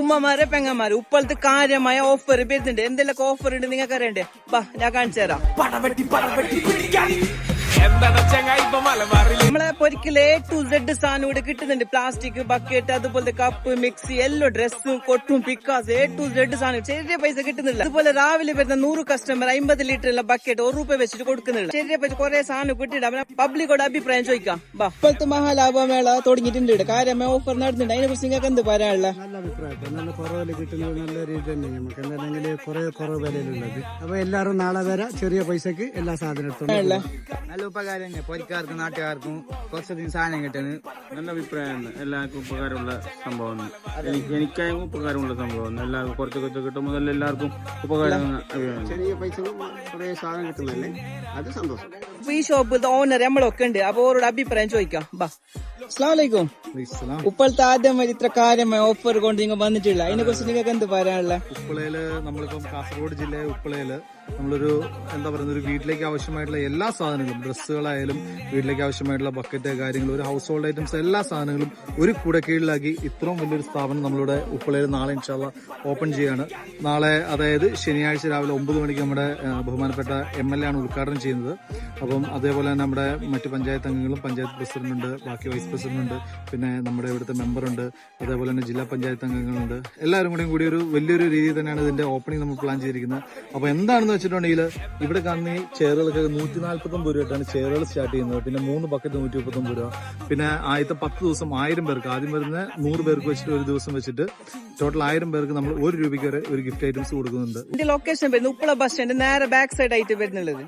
ഉമ്മമാരെ പെങ്ങന്മാരെ ഉപ്പളത്ത് കാര്യമായ ഓഫർ വരുന്നുണ്ട്. എന്തെല്ലാം ഓഫർ ഉണ്ട് നിങ്ങൾക്ക് അറിയണ്ടേ? ബാ ഞാൻ കാണിച്ചു തരാം. നമ്മളെ പൊരിക്കല് A to Z സാധനം ഇവിടെ കിട്ടുന്നുണ്ട്. പ്ലാസ്റ്റിക് ബക്കറ്റ്, അതുപോലെ കപ്പ്, മിക്സി, എല്ലാം ഡ്രസ്സും കൊട്ടും പിക്കാസ് A to Z സാധനം ചെറിയ പൈസ കിട്ടുന്നില്ല. അതുപോലെ രാവിലെ വരുന്ന 100 കസ്റ്റമർ 50 ലിറ്ററുള്ള ബക്കറ്റ് ₹1 വെച്ചിട്ട് കൊടുക്കുന്നില്ല. ചെറിയ പൈസ കുറെ സാധനം കിട്ടിയിട്ട് പബ്ലിക്കോട് അഭിപ്രായം ചോദിക്കാം. ബാ ഇപ്പോഴത്തെ മഹാലാഭമേള തുടങ്ങിയിട്ടുണ്ട്. കാര്യമായ ഓഫർ നടത്തുന്നുണ്ട്. അതിനെ കുറിച്ച് നിങ്ങൾക്ക് എന്ത് പറയാനുള്ള? നല്ല അഭിപ്രായം. നല്ല കുറവില് കിട്ടുന്നത് നല്ല രീതി തന്നെ. നമുക്ക് എന്താണെങ്കിൽ കുറെ കുറവ് വിലയിലുള്ളത്. അപ്പൊ എല്ലാവരും നാളെ വരെ ചെറിയ പൈസക്ക് എല്ലാ സാധനത്തും നല്ല ഉപകാരം തന്നെ. പൊരിക്കാർക്കും നാട്ടുകാർക്കും കുറച്ചധികം സാധനം കിട്ടുന്നത് നല്ല അഭിപ്രായമാണ്. എല്ലാവർക്കും ഉപകാരമുള്ള സംഭവമാണ്. എനിക്കായും ഉപകാരമുള്ള സംഭവമാണ്. എല്ലാവർക്കും കുറച്ച് കുറച്ച് കിട്ടുമ്പോൾ എല്ലാവർക്കും ഉപകാരം. ചെറിയ പൈസ കുറെ സാധനം കിട്ടുന്നല്ലേ, അത് സന്തോഷം. ഈ ഷോപ്പ് ഓണർ നമ്മളൊക്കെ ഉണ്ട്. അപ്പൊ അവരോട് അഭിപ്രായം ചോദിക്കാം. ബാ അസ്സലാമലൈക്കും. ഇപ്പോഴത്തെ ആദ്യമായി ഇത്ര കാര്യമായ ഓഫർ കൊണ്ട് നിങ്ങൾ വന്നിട്ടില്ല. അതിനെ കുറിച്ച് നിങ്ങൾക്ക് എന്ത് പറയാനുള്ള? ഉപ്പളയില് നമ്മളിപ്പം കാസർഗോഡ് ജില്ലയിലെ ഉപ്പളയില് നമ്മളൊരു എന്താ പറയുന്ന ഒരു വീട്ടിലേക്ക് ആവശ്യമായിട്ടുള്ള എല്ലാ സാധനങ്ങളും, ഡ്രസ്സുകളായാലും വീട്ടിലേക്ക് ആവശ്യമായിട്ടുള്ള ബക്കറ്റ് കാര്യങ്ങൾ, ഒരു ഹൗസ് ഹോൾഡ് ഐറ്റംസ് എല്ലാ സാധനങ്ങളും ഒരു കൂടെ കീഴിലാക്കി ഇത്രയും വലിയൊരു സ്ഥാപനം നമ്മളിവിടെ ഉപ്പളയിൽ നാളെ ഇൻഷാല്ലാ ഓപ്പൺ ചെയ്യാണ്. നാളെ അതായത് ശനിയാഴ്ച രാവിലെ 9 മണിക്ക് നമ്മുടെ ബഹുമാനപ്പെട്ട MLA ആണ് ഉദ്ഘാടനം ചെയ്യുന്നത്. അപ്പം അതേപോലെ തന്നെ നമ്മുടെ മറ്റ് പഞ്ചായത്ത് അംഗങ്ങളും, പഞ്ചായത്ത് പ്രസിഡന്റ് ഉണ്ട്, ബാക്കി വൈസ് പ്രസിഡന്റ് ഉണ്ട്, പിന്നെ നമ്മുടെ ഇവിടുത്തെ മെമ്പറുണ്ട്, അതേപോലെ തന്നെ ജില്ലാ പഞ്ചായത്ത് അംഗങ്ങളുണ്ട്. എല്ലാവരും കൂടി ഒരു വലിയൊരു രീതിയിൽ തന്നെയാണ് ഇതിന്റെ ഓപ്പണിംഗ് നമ്മൾ പ്ലാൻ ചെയ്തിരിക്കുന്നത്. അപ്പൊ എന്താണെന്ന് വെച്ചിട്ടുണ്ടെങ്കിൽ ഇവിടെ കാണുന്ന ഈ ചെയറുകളൊക്കെ 149 രൂപയായിട്ടാണ് ചെയറുകൾ സ്റ്റാർട്ട് ചെയ്യുന്നത്. പിന്നെ 3 ബക്കറ്റ് 139 രൂപ. പിന്നെ ആദ്യത്തെ 10 ദിവസം 1000 പേർക്ക്, ആദ്യം വരുന്ന 100 പേർക്ക് വെച്ചിട്ട് ഒരു ദിവസം വെച്ചിട്ട് ടോട്ടൽ 1000 പേർക്ക് നമ്മൾ ₹1 വരെ ഒരു ഗിഫ്റ്റ് ഐറ്റംസ് കൊടുക്കുന്നുണ്ട്. ലൊക്കേഷൻ വരുന്നത് ഉപ്പള ബസ് സ്റ്റാൻഡ് നേരെ ബാക്ക് സൈഡ് ആയിട്ട് വരുന്നുള്ളത്.